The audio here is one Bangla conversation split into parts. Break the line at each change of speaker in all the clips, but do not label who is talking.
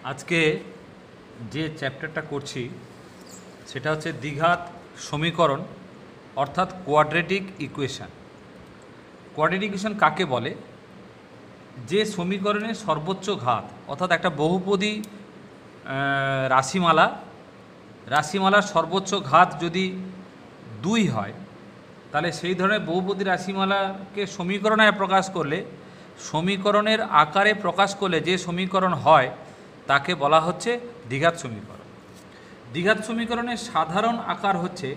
আজকে যে চ্যাপ্টারটা করছি সেটা হচ্ছে দ্বিঘাত সমীকরণ অর্থাৎ কোয়াড্রেটিক ইকুয়েশন। কোয়াড্রেটিক ইকুয়েশন কাকে বলে? যে সমীকরণের সর্বোচ্চ ঘাত অর্থাৎ একটা বহুপদী রাশিমালার সর্বোচ্চ ঘাত যদি 2 হয় তাহলে সেই ধরনের বহুপদী রাশিমালাকে সমীকরণে প্রকাশ করলে, সমীকরণের আকারে প্রকাশ করলে যে সমীকরণ হয় তাকে বলা হচ্ছে দ্বিঘাত সমীকরণ। দ্বিঘাত সমীকরণের সাধারণ আকার হচ্ছে,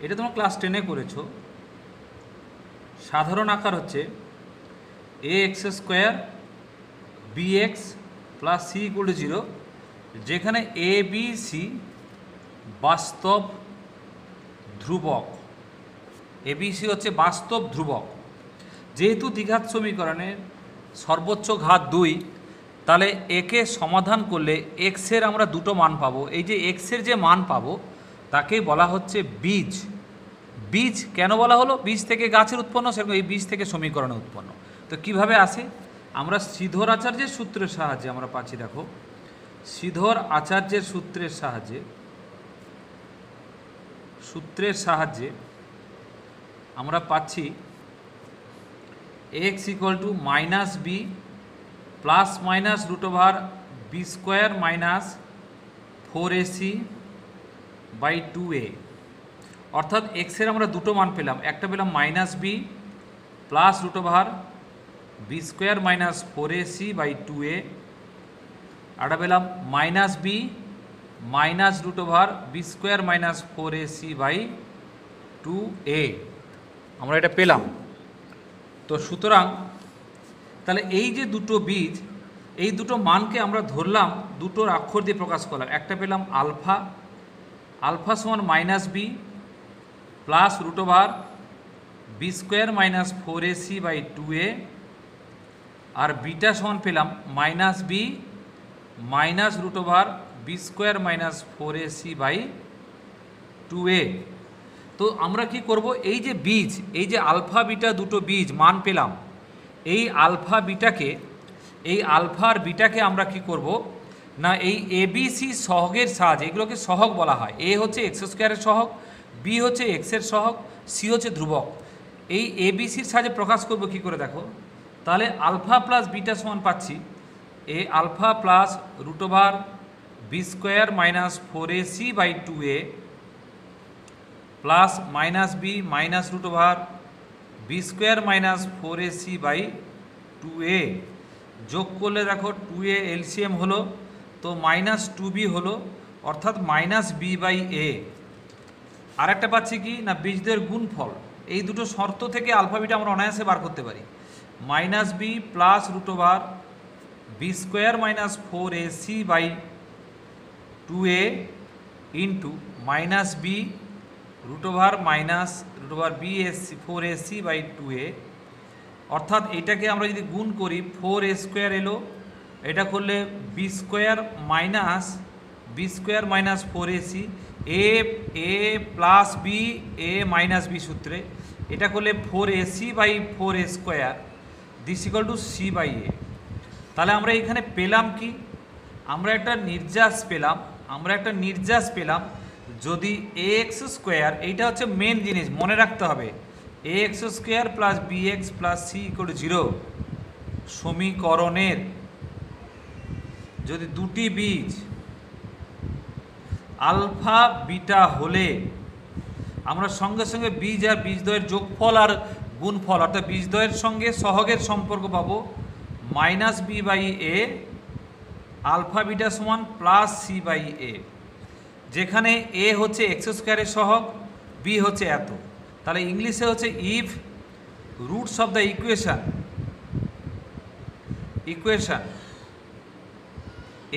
এটা তোমরা ক্লাস 10-এ করেছো, সাধারণ আকার হচ্ছে ax² bx প্লাস c = 0, যেখানে a b c বাস্তব ধ্রুবক। a b c হচ্ছে বাস্তব ধ্রুবক। যেহেতু দ্বিঘাত সমীকরণের সর্বোচ্চ ঘাত 2, তাহলে একে সমাধান করলে এক্সের আমরা দুটো মান পাবো। এই যে এক্সের যে মান পাবো তাকে বলা হচ্ছে বীজ। বীজ কেন বলা হলো? বীজ থেকে গাছের উৎপন্ন, সেরকম এই বীজ থেকে সমীকরণে উৎপন্ন। তো কিভাবে আসে? আমরা শ্রীধর আচার্যের সূত্রের সাহায্যে আমরা পাচ্ছি। দেখো, শ্রীধর আচার্যের সূত্রের সাহায্যে আমরা পাচ্ছি x = -b plus minus √b² minus 4ac/2a। অর্থাৎ এক্সের আমরা দুটো মান পেলাম, একটা পেলাম -b plus √b² minus 4ac/2a, আর পেলাম -b minus √b² minus 4ac/2a। আমরা এটা পেলাম। তো সুতরাং তাহলে এই যে দুটো বীজ, এই দুটো মানকে আমরা ধরলাম, দুটোর অক্ষর দিয়ে প্রকাশ করলাম। একটা পেলাম আলফা, আলফা সমান -b plus √b² minus 4ac/2a, আর বিটা সমান পেলাম -b minus √b² minus 4ac/2a। তো আমরা কি করব? এই যে বীজ, এই যে আলফা বিটা দুটো বীজ মান পেলাম, এই আলফা আর বিটাকে আমরা কি করব না, এই এবিসি সহগের সাহায্যে, এগুলোকে সহগ বলা হয়। এ হচ্ছে x² এর সহগ, বি হচ্ছে x এর সহগ, সি হচ্ছে ধ্রুবক। এই এবিসির সাহায্যে প্রকাশ করব কি করে? দেখো, তাহলে আলফা প্লাস বিটা সমান পাচ্ছি এ alpha plus √b² minus 4ac/2a plus -b minus √b² minus 4ac/2a। যোগ করলে দেখো 2a এলসিএম হলো, তো -2b হলো, অর্থাৎ -b/a। আর একটা পাচ্ছি কি না, বীজদের গুণফল। এই দুটো শর্ত থেকে আলফা বিটা আমরা অনায়াসে বার করতে পারি। -b plus √b² minus 4ac/2a into -b minus √4ac/2a। অর্থাৎ এটাকে আমরা যদি গুণ করি, 4a² এলো, এটা করলে b² minus 4ac, a plus b, a minus b সূত্রে, এটা করলে 4ac/4a² this equal to c/a। তাহলে আমরা এখানে পেলাম কি? আমরা একটা নির্যাস পেলাম। যদি ax², এইটা হচ্ছে মেন জিনিস, মনে রাখতে হবে, ax² plus bx plus c = 0 সমীকরণের যদি দুটি বীজ আলফা বিটা হলে আমরা সঙ্গে সঙ্গে বীজ আর বীজদ্বয়ের যোগফল আর গুণফল, অর্থাৎ বীজদ্বয়ের সঙ্গে সহগের সম্পর্ক পাবো -b/a, আলফা বিটা সমান প্লাস c/a, যেখানে a হচ্ছে x² এর সহগ, b হচ্ছে এত। তাহলে ইংলিশে হচ্ছে if roots of the equation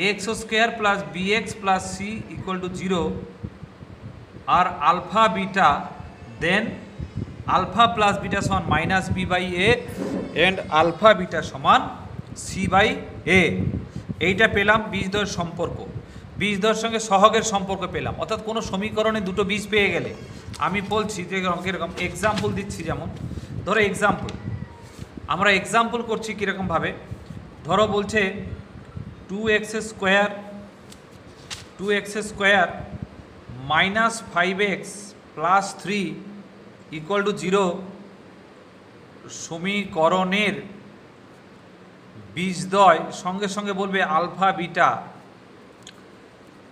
ax² plus bx plus c = 0 আর alpha beta, then alpha plus beta সমান -b/a অ্যান্ড আলফা বিটা সমান c/a। এইটা পেলাম বীজদ্বয়ের সম্পর্ক, বীজদ্বয়ের সঙ্গে সহগের সম্পর্ক পেলাম। অর্থাৎ কোনো সমীকরণে দুটো বীজ পেয়ে গেলে আমি বলছি যে এরকম এক্সাম্পল দিচ্ছি। যেমন ধরো আমরা এক্সাম্পল করছি কীরকমভাবে, ধরো বলছে 2x square minus 5x plus 3 equal to 0 সমীকরণের বীজদ্বয় সঙ্গে সঙ্গে বলবে আলফা বিটা।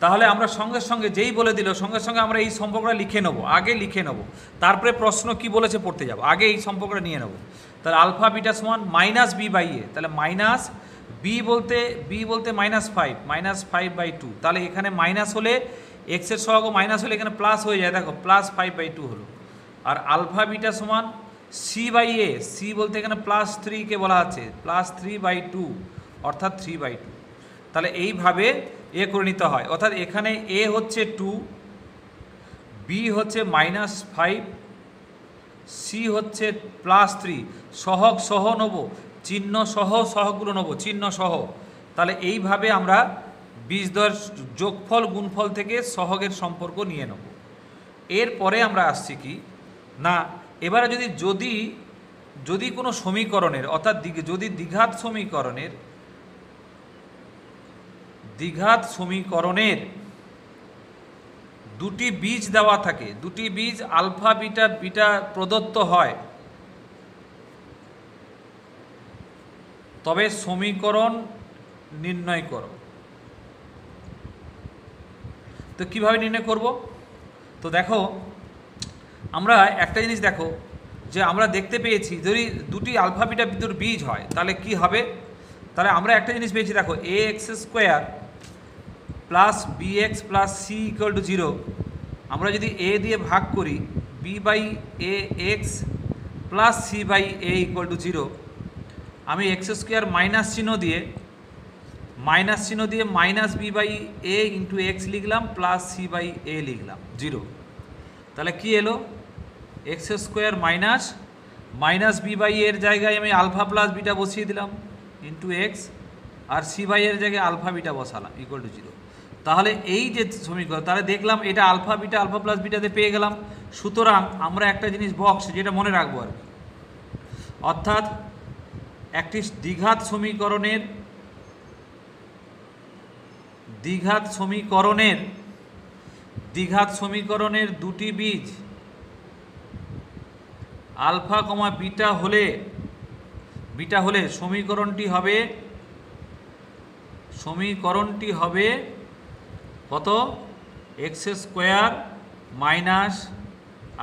তাহলে আমরা সঙ্গে সঙ্গে যেই বলে দিল সঙ্গে সঙ্গে আমরা এই সম্পর্কটা লিখে নেব, আগে লিখে নেব, তারপরে প্রশ্ন কি বলেছে পড়তে যাব, আগে এই সম্পর্কটা নিয়ে নেব। তাহলে আলফা বিটা সমান মাইনাস বি বাই এ, তাহলে মাইনাস বি বলতে -5/2, তাহলে এখানে মাইনাস হলে এক্সের সহগ মাইনাস হলে এখানে প্লাস হয়ে যায়, দেখো +5/2 হলো। আর আলফা বিটা সমান সি বাই এ, সি বলতে এখানে +3 কে বলা আছে, +3/2 অর্থাৎ 3/2। তাহলে এইভাবে এ করে নিতে হয়, অর্থাৎ এখানে এ হচ্ছে 2, বি হচ্ছে -5, সি হচ্ছে +3, সহগ সহ নেব, চিহ্ন সহ সহগগুলো নেব, চিহ্ন সহ। তাহলে এইভাবে আমরা বীজদ্বয়ের যোগফল গুণফল থেকে সহগের সম্পর্ক নিয়ে নেব। এরপরে আমরা আসছি কি না, এবারে যদি কোনো সমীকরণের অর্থাৎ যদি দ্বিঘাত সমীকরণের দুটি বীজ দেওয়া থাকে, দুটি বীজ আলফা বিটা প্রদত্ত হয়, তবে সমীকরণ নির্ণয় করো। তো কিভাবে নির্ণয় করব? তো দেখো, আমরা একটা জিনিস দেখো যে আমরা দেখতে পেয়েছি যদি দুটি আলফা বিটা বিদ্যুৎ বীজ হয় তাহলে কি হবে। তাহলে আমরা একটা জিনিস পেয়েছি, দেখো ax square plus bx plus c equal to 0। আমরা যদি a দিয়ে ভাগ করি b by a x plus c by a equal to 0, আমি এক্স স্কোয়ার মাইনাস চিহ্ন দিয়ে minus b by a into x লিখলাম প্লাস সি বাই এ লিখলাম 0। তাহলে কি এলো, x square minus b by এর জায়গায় আমি আলফা প্লাস বিটা বসিয়ে দিলাম ইন্টু এক্স, আর সি বাই এর জায়গায় আলফা বিটা বসালাম ইকুয়াল টু 0। তাহলে এই যে সমীকরণ, তাহলে দেখলাম এটা আলফা প্লাস বিটাতে পেয়ে গেলাম। সুতরাং আমরা একটা জিনিস বক্স যেটা মনে রাখবো আর কি, অর্থাৎ একটি দ্বিঘাত সমীকরণের দুটি বীজ আলফা কমা বিটা হলে সমীকরণটি হবে কত, x square minus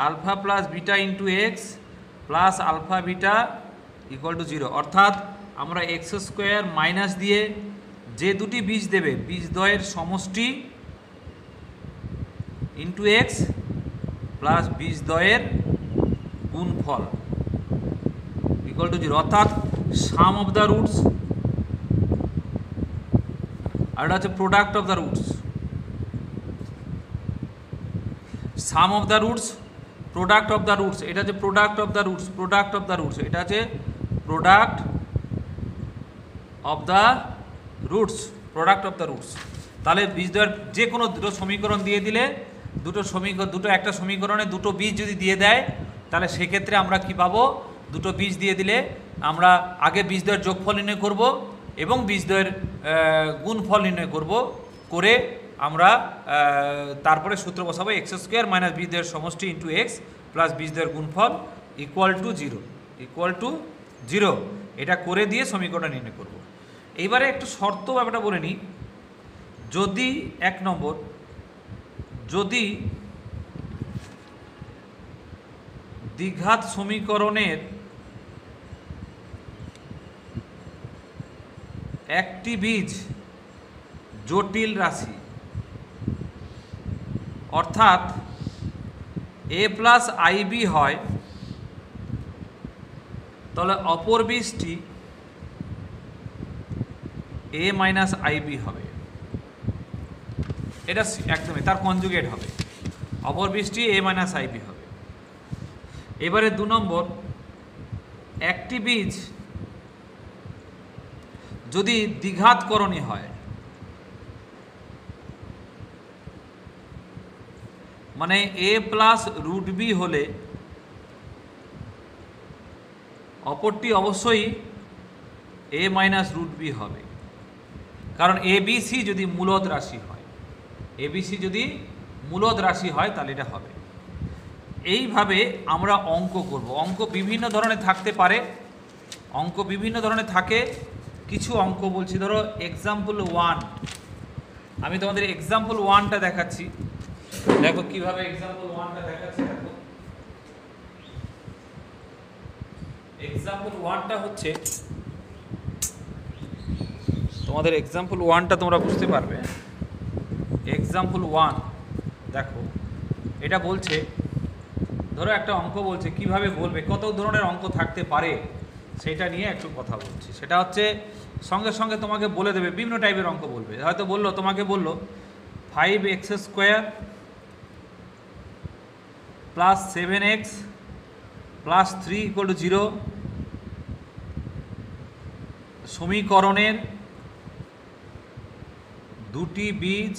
alpha plus beta into x plus alpha beta equal to 0। অর্থাৎ আমরা এক্স স্কোয়ার মাইনাস দিয়ে যে দুটি বীজ দেবে বীজদ্বয়ের সমষ্টি ইন্টু এক্স প্লাস বীজদ্বয়ের গুণফল ইকুয়াল টু 0, অর্থাৎ সাম অফ দ্য রুটস, আর এটা হচ্ছে product of the roots. Some of the roots, product of the roots, এটা হচ্ছে প্রোডাক্ট অফ দ্য রুটস, এটা হচ্ছে প্রোডাক্ট অফ দ্য রুটস। তাহলে বীজদ্বয়ের যে কোনো দুটো সমীকরণ দিয়ে দিলে, একটা সমীকরণে দুটো বীজ যদি দিয়ে দেয়, তাহলে সেক্ষেত্রে আমরা কি পাবো, দুটো বীজ দিয়ে দিলে আমরা আগে বীজদ্বয়ের যোগফল নির্ণয় করব এবং বীজদ্বয়ের গুণফল নির্ণয় করে আমরা তারপরে সূত্র বসাবো এক্স স্কোয়ার মাইনাস বীজদ্বয়ের সমষ্টি ইন্টু এক্স প্লাস বীজদ্বয়ের গুণফল ইকুয়াল টু 0। এটা করে দিয়ে সমীকরণ নির্ণয় করব। এইবারে একটু শর্ত ব্যাপারটা বলে নিই। যদি 1 নম্বর, যদি দ্বিঘাত সমীকরণের একটি বীজ জটিল রাশি, অর্থাৎ a প্লাস আইবি হয়, তাহলে অপর বীজটি a মাইনাস আইবি হবে। এটা একদমই তার কনজুগেট হবে, অপর বীজটি a মাইনাস আইবি হবে। এবারে 2 নম্বর, একটি বীজ যদি দ্বিঘাতকরণী হয়, মানে a প্লাস রুট বি হলে অপরটি অবশ্যই a মাইনাস রুট বি হবে। কারণ এবিসি যদি মূলদ রাশি হয়, এবিসি যদি মূলদ রাশি হয় তাহলে এটা হবে। এইভাবে আমরা অঙ্ক করব। অঙ্ক বিভিন্ন ধরনের থাকতে পারে, অঙ্ক বিভিন্ন ধরনের থাকে। কিছু অঙ্ক বলছি, ধরো এক্সাম্পল 1, আমি তোমাদের এক্সাম্পল 1টা দেখাচ্ছি। দেখো কিভাবে এক্সাম্পল 1টা দেখাচ্ছি। দেখো এক্সাম্পল 1টা হচ্ছে, তোমাদের এক্সাম্পল 1টা তোমরা বুঝতে পারবে। এক্সাম্পল 1 দেখো, এটা বলছে, ধরো একটা অঙ্ক বলছে, কিভাবে বলবে, কত ধরনের অঙ্ক থাকতে পারে সেটা নিয়ে একটু কথা বলছি। সেটা হচ্ছে সঙ্গে সঙ্গে তোমাকে বলে দেবে, বিভিন্ন টাইপের অঙ্ক বলবে। হয়তো বললো, তোমাকে বললো 5x² + 7x + 3 = 0 সমীকরণের দুটি বীজ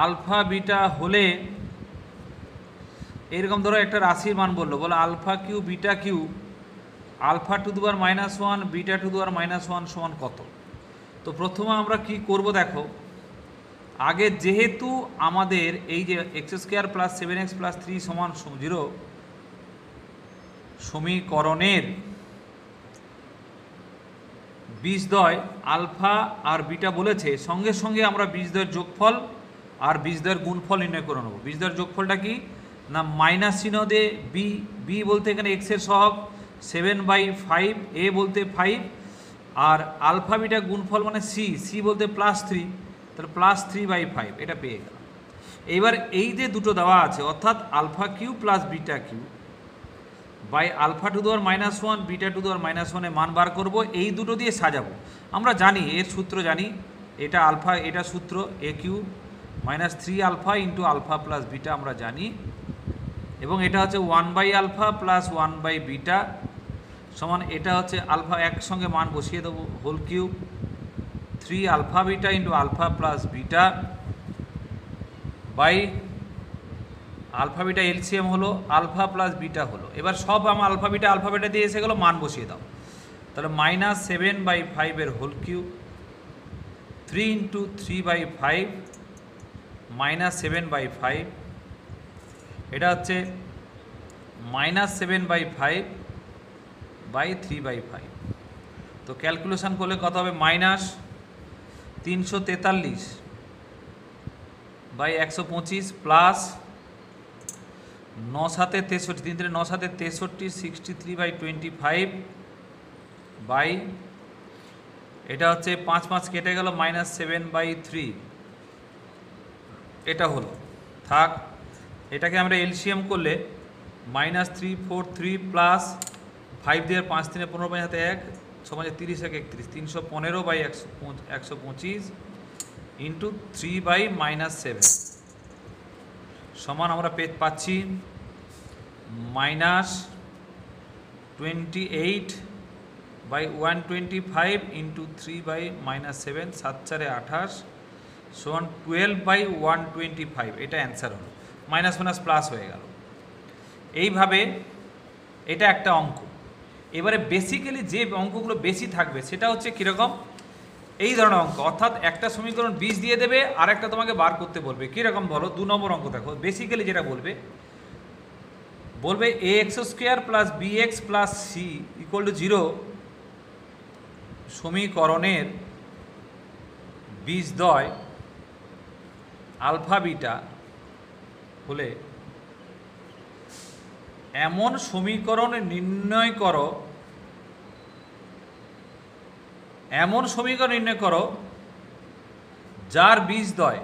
আলফা বিটা হলে, এরকম ধরো একটা রাশির মান বললো, বলো alpha cube beta cube alpha to the power -1 beta to the power -1 সমান কত। তো প্রথমে আমরা কি করব, দেখো আগে যেহেতু আমাদের এই যে x² + 7x + 3 = 0 সমীকরণের বীজদ্বয় আলফা আর বিটা বলেছে, সঙ্গে সঙ্গে আমরা বীজদ্বয়ের যোগফল আর বীজদ্বয়ের গুণফল নির্ণয় করে নেব। বীজদ্বয়ের যোগফলটা কি না, মাইনাস চিহ্ন দিয়ে বি, বি বলতে এখানে এক্সের সহগ 7/5, এ বলতে 5, আর আলফা বিটা গুণফল মানে সি, সি বলতে +3, তাহলে +3/5 এটা পেয়ে গেলাম। এইবার এই যে দুটো দেওয়া আছে, অর্থাৎ alpha cube plus beta cube by alpha to the power -1 beta to the power -1 এর মান বার করব। এই দুটো দিয়ে সাজাবো। আমরা জানি এর সূত্র জানি, এটা আলফা, এটা সূত্র a cube -3 alpha into alpha plus beta আমরা জানি, এবং এটা হচ্ছে 1/α প্লাস 1/β সমান, এটা হচ্ছে আলফা, একসঙ্গে মান বসিয়ে দেবো, whole cube 3 alpha beta into alpha plus beta by alpha beta LCM হলো, আলফা প্লাস বিটা হলো। এবার সব আমার আলফা বিটা দিয়ে এসে গেলো, মান বসিয়ে দাও। তাহলে -7/5 এর হোল কিউব 3 ইন্টু 3/5 -7/5, এটা হচ্ছে -7/5 বাই 3/5। তো ক্যালকুলেশন করলে কত হবে, -343 বাই 125 প্লাস 9 7 63, 3 3 9 7 63, 63/25 বাই, এটা হচ্ছে 5 5 কেটে গেল, -7/3 এটা হলো, থাক। এটাকে আমরা এলসিএম করলে -343 প্লাস 5 দিয়ে 5 3 15 5 হাতে 1 সমান 30 1 31, 315/125 ইন্টু 3/-7 সমান আমরা পাচ্ছি -28/125 ইন্টু 3/-7, 7 4 28 সমান 12/125। এটা অ্যান্সার হলো, মাইনাস মাইনাস প্লাস হয়ে গেল। এইভাবে এটা একটা অঙ্ক। এবারে বেসিক্যালি যে অঙ্কগুলো বেশি থাকবে সেটা হচ্ছে কীরকম, এই ধরনের অঙ্ক, অর্থাৎ একটা সমীকরণ বীজ দিয়ে দেবে আর একটা তোমাকে বার করতে বলবে। কীরকম বলো, 2 নম্বর অঙ্ক দেখো। বেসিক্যালি যেটা বলবে ax² plus bx plus c = 0 সমীকরণের বীজদ্বয় আলফা বিটা হলে এমন সমীকরণ নির্ণয় করো, এমন সমীকরণ নির্ণয় করো যার বীজদ্বয়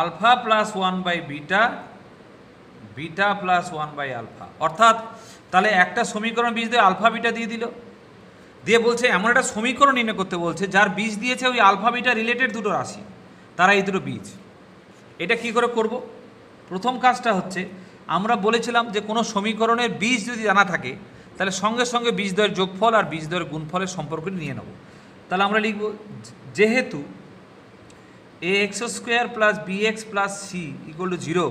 আলফা প্লাস 1/β বিটা প্লাস 1/α। অর্থাৎ তাহলে একটা সমীকরণ বীজদ্বয় আলফা বিটা দিয়ে দিল, দিয়ে বলছে এমন একটা সমীকরণ নির্ণয় করতে বলছে যার বীজ দিয়েছে ওই আলফা বিটা রিলেটেড দুটো রাশি, তারা এই দুটো বীজ। এটা কি করে করব? প্রথম কাজটা হচ্ছে, আমরা বলেছিলাম যে কোনো সমীকরণের বীজ যদি জানা থাকে তাহলে সঙ্গে সঙ্গে বীজদ্বয়ের যোগফল আর বীজদ্বয়ের গুণফলের সম্পর্ক নিয়ে নেব। তাহলে আমরা লিখব, যেহেতু ax² plus bx plus c = 0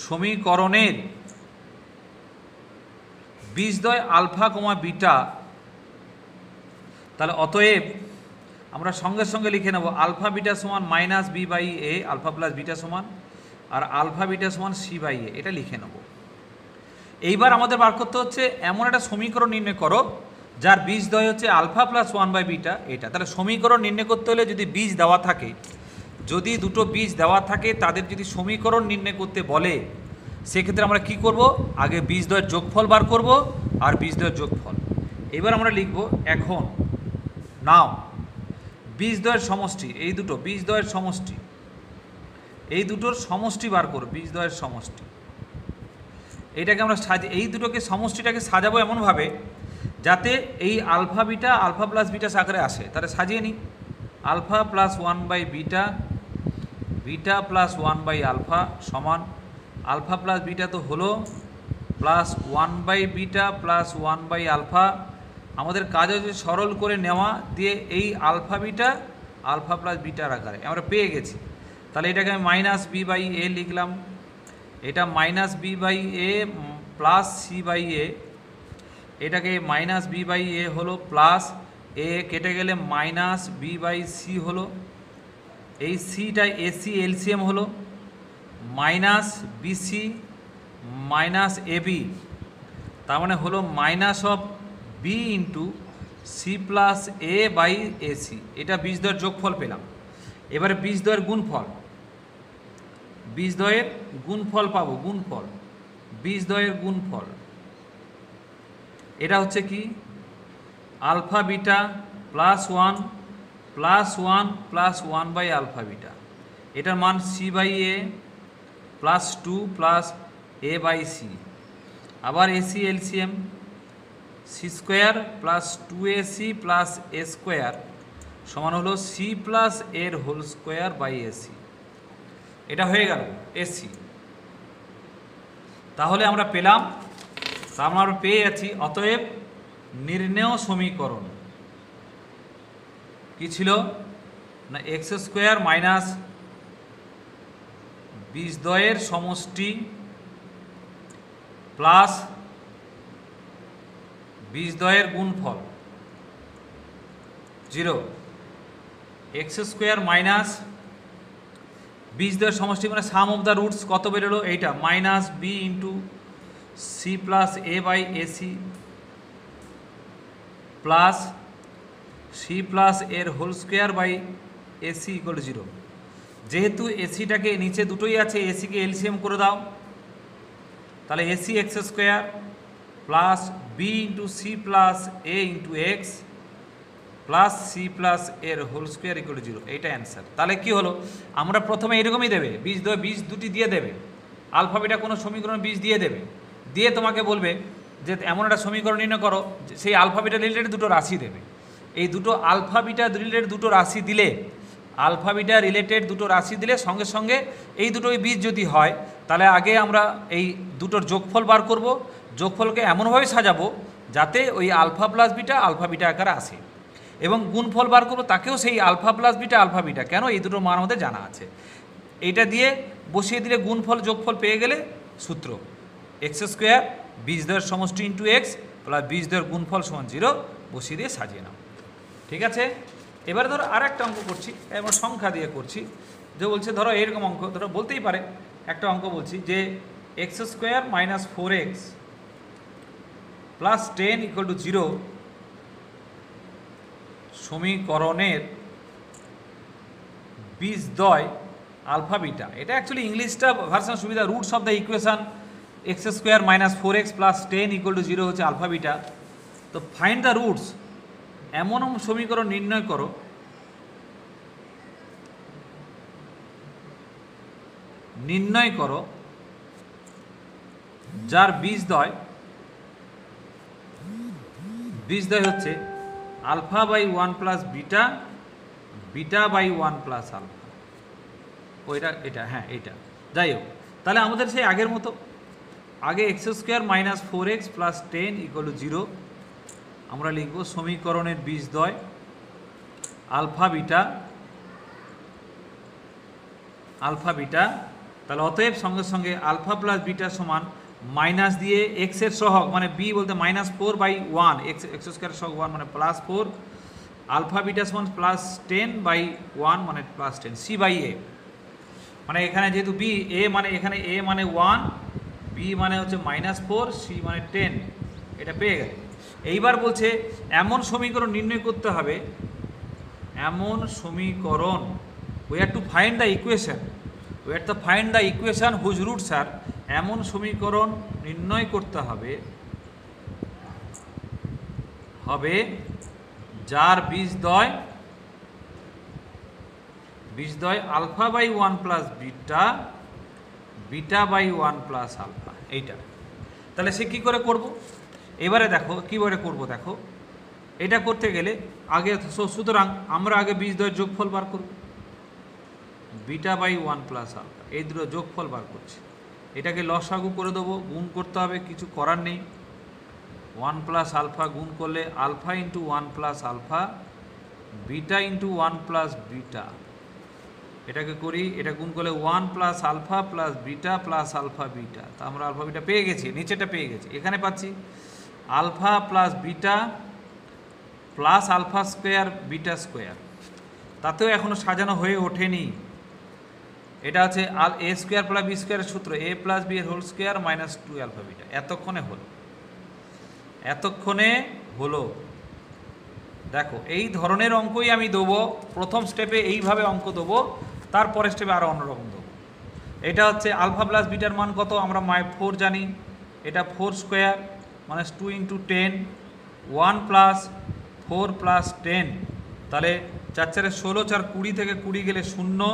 সমীকরণের বীজদ্বয় আলফা, বিটা তাহলে অতএব আমরা সঙ্গে সঙ্গে লিখে নেব আলফা বিটা সমান minus b by a, alpha plus beta সমান, আর আলফা বিটা সমান সি বাই এ, এটা লিখে নেব। এইবার আমাদের বার করতে হচ্ছে এমন একটা সমীকরণ নির্ণয় করো যার বীজদ্বয় হচ্ছে alpha plus one by beta এটা। তাহলে সমীকরণ নির্ণয় করতে হলে যদি বীজ দেওয়া থাকে, যদি দুটো বীজ দেওয়া থাকে তাদের যদি সমীকরণ নির্ণয় করতে বলে, সেক্ষেত্রে আমরা কি করব, আগে বীজদ্বয়ের যোগফল বার করব আর বীজদ্বয়ের যোগফল। এবার আমরা লিখব এখন নাও বীজদ্বয়ের সমষ্টি, এই দুটো বীজদ্বয়ের সমষ্টি, এই দুটোর সমষ্টি বার করব, বীজদ্বয়ের সমষ্টি। এইটাকে আমরা এই দুটোকে সমষ্টিটাকে সাজাবো এমনভাবে যাতে এই alpha beta alpha plus beta আকারে আসে। তাহলে সাজিয়ে নিই, alpha plus one by beta, beta plus one by alpha সমান আলফা প্লাস বিটা তো হলো plus one by beta plus one by alpha. আমাদের কাজ হচ্ছে সরল করে নেওয়া দিয়ে এই আলফা বিটা আলফা প্লাস বিটার আকারে আমরা পেয়ে গেছি। তাহলে এটাকে আমি মাইনাস বি বাই এ লিখলাম, এটা minus b by a plus c by a, এটাকে মাইনাস বি বাই এ হলো প্লাস এ কেটে গেলে মাইনাস বি বাই সি হলো, এই সিটা এসি এলসিএম হলো মাইনাস বিসি মাইনাস এবি, তার মানে হলো minus of b into c plus a by ac. এটা বীজদ্বয়ের যোগফল পেলাম। এবারে বীজদ্বয়ের গুণফল, বীজদ্বয়ের গুণফল পাবো, গুণফল বীজদ্বয়ের গুণফল এটা হচ্ছে কি alpha beta plus one plus one by alpha beta, এটার মান c by a plus two plus a by c, আবার ac LCM c square plus two ac plus a square সমান হলো সি প্লাস এর হোল স্কোয়ার বাই এসি। এটা হয়ে গেল এসি। তাহলে আমরা পেলাম, আমরা পেয়ে যাচ্ছি অতএব নির্ণেয় সমীকরণ কি ছিল না, এক্স স্কোয়ার মাইনাস বীজদ্বয়ের সমষ্টি প্লাস বীজদ্বয়ের গুণফল 0, এক্স স্কোয়ার মাইনাস বীজদ্বয়ের সমষ্টি মানে সাম অফ দ্য রুটস কত বেরোলো, এইটা minus b into c plus a by ac plus c plus এর whole square by ac equal to 0। যেহেতু এসিটাকে নিচে দুটোই আছে, এসিকে এলসিএম করে দাও, তাহলে ac x square plus b into c plus a into x plus c plus এর হোল স্কোয়ার ইকুয়াল টু 0, এইটা অ্যান্সার। তাহলে কি হলো, আমরা প্রথমে এরকমই দেবে বীজ দুটি দিয়ে দেবে, আলফা বিটা কোনো সমীকরণ বীজ দিয়ে দেবে, দিয়ে তোমাকে বলবে যে এমন একটা সমীকরণ নির্ণয় করো, সেই আলফা বিটা রিলেটেড দুটো রাশি দেবে। এই দুটো আলফা বিটা রিলেটেড দুটো রাশি দিলে, আলফা বিটা রিলেটেড দুটো রাশি দিলে সঙ্গে সঙ্গে এই দুটোই বীজ যদি হয়, তাহলে আগে আমরা এই দুটোর যোগফল বার করব, যোগফলকে এমনভাবে সাজাবো যাতে ওই আলফা বিটা আকারে আসে, এবং গুণফল বার করবো তাকেও সেই আলফা বিটা, কেন এই দুটোর মান আমাদের জানা আছে। এইটা দিয়ে বসিয়ে দিলে গুণফল যোগফল পেয়ে গেলে সূত্র এক্স স্কোয়ার বীজদ্বয়ের সমষ্টি ইন্টু এক্স প্লাস বীজদ্বয়ের গুণফল সমান 0, বসিয়ে দিয়ে সাজিয়ে নাও। ঠিক আছে, এবারে ধরো আর একটা অঙ্ক করছি, এবার সংখ্যা দিয়ে করছি, যে বলছে ধরো এরকম অঙ্ক, ধরো বলতেই পারে একটা অঙ্ক বলছি যে x square minus 4x plus 10 equal to 0 সমীকরণের বীজদ্বয় আলফা বিটা। এটা অ্যাকচুয়ালি ইংলিশটা ভার্সন সুবিধা, roots of the equation x square minus 4x plus 10 equal to 0 হচ্ছে আলফা বিটা। তো ফাইন্ড দ্য রুটস, এমন সমীকরণ নির্ণয় করো যার বীজদ্বয় হচ্ছে alpha by 1 plus beta, beta by 1 plus alpha. ওইটা এটা, হ্যাঁ এটা, যাই হোক। তাহলে আমাদের সেই আগের মতো আগে x square minus 4x plus 10 equal to 0 আমরা লিখব সমীকরণের বীজদ্বয় আলফা বিটা। তাহলে অতএব সঙ্গে সঙ্গে আলফা প্লাস বিটা সমান মাইনাস দিয়ে এক্সের সহগ মানে বি বলতে -4/1, এক্স স্কোয়ার সহগ 1 মানে +4 আলফা বিটা সমান +10/1 মানে +10 c/a, মানে এখানে যেহেতু বি এ মানে এখানে এ মানে 1, বি মানে হচ্ছে -4, সি মানে 10, এটা পেয়ে গেল। এইবার বলছে এমন সমীকরণ নির্ণয় করতে হবে, এমন সমীকরণ, we have to find the equation, we have to find the equation whose roots are, এমন সমীকরণ নির্ণয় করতে হবে যার বীজদ্বয় α/1 প্লাস বিটা, β/1 প্লাস আলফা, এইটা। তাহলে সে কী করে করব? এবারে দেখো কীভাবে করবো, দেখো এটা করতে গেলে আগে, সুতরাং আমরা আগে বীজদ্বয়ের যোগফল বার করব, β/1 প্লাস আলফা, এই দুটো যোগফল বার করছি। এটাকে লসাগু করে দেবো, গুণ করতে হবে, কিছু করার নেই। 1 প্লাস আলফা গুণ করলে alpha into 1 plus alpha, beta into 1 plus beta, এটাকে করি, এটা গুণ করলে 1 plus alpha plus beta plus alpha beta, তা আমরা আলফা বিটা পেয়ে গেছি, নিচেটা পেয়ে গেছি। এখানে পাচ্ছি alpha plus beta plus alpha square beta square, তাতেও এখনও সাজানো হয়ে ওঠেনি। এটা হচ্ছে এ স্কোয়ার প্লাস বি স্কোয়ারের সূত্র, এ প্লাস বি এর whole square minus 2 alpha beta. এতক্ষণে হলো। দেখো এই ধরনের অঙ্কই আমি দেবো, প্রথম স্টেপে এইভাবে অঙ্ক দেবো, তারপরের স্টেপে আরও অন্যরকম দেবো। এটা হচ্ছে আলফা প্লাস বিটার মান কত, আমরা 4 জানি, এটা 4 স্কোয়ার মানে 2 ইন্টু 10, 1 প্লাস 4 প্লাস 10, তাহলে 4 4 16, 4 20 থেকে 20 গেলে 0,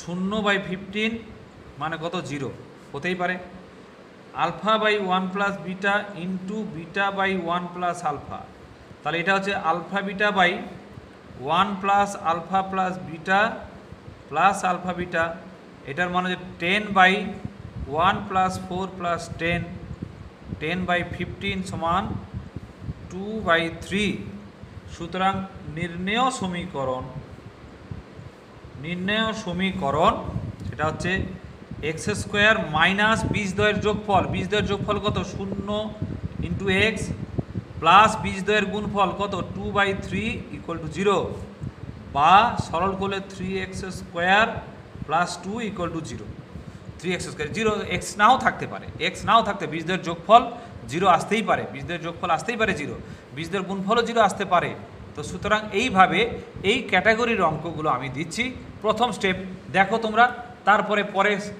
0/15 মানে কত, 0 হতেই পারে। α/1 plus beta into β/1 plus alpha, তাহলে এটা হচ্ছে আলফা β/1 plus alpha plus beta plus alpha beta, এটার মানে হচ্ছে 10/1 প্লাস 4 প্লাস 10, 10/15 সমান 2/3। সুতরাং নির্ণেয় সমীকরণ সেটা হচ্ছে এক্স স্কোয়ার মাইনাস বীজদ্বয়ের যোগফল, বীজদ্বয়ের যোগফল কত, 0 ইন্টু এক্স প্লাস বীজদ্বয়ের গুণফল কত, 2/3 = 0, বা সরল করলে 3x square plus 2 = 0। 3x square 0, x নাও থাকতে পারে, বীজদ্বয়ের যোগফল 0 আসতেই পারে, 0, বীজদ্বয়ের গুণফলও 0 আসতে পারে। তো সুতরাং এইভাবে এই ক্যাটাগরির অঙ্কগুলো আমি দিচ্ছি, প্রথম স্টেপ দেখো তোমরা, তারপরে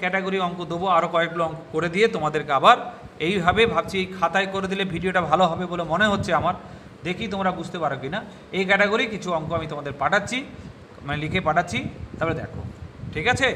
ক্যাটাগরি অঙ্ক দেবো, আরও কয়েকগুলো অঙ্ক করে দিয়ে তোমাদেরকে আবার এইভাবে ভাবছি এই খাতায় করে দিলে ভিডিওটা ভালো হবে বলে মনে হচ্ছে আমার, দেখি তোমরা বুঝতে পারো কি না। এই ক্যাটাগরি কিছু অঙ্ক আমি তোমাদের পাঠাচ্ছি, মানে লিখে পাঠাচ্ছি, তারপরে দেখো, ঠিক আছে।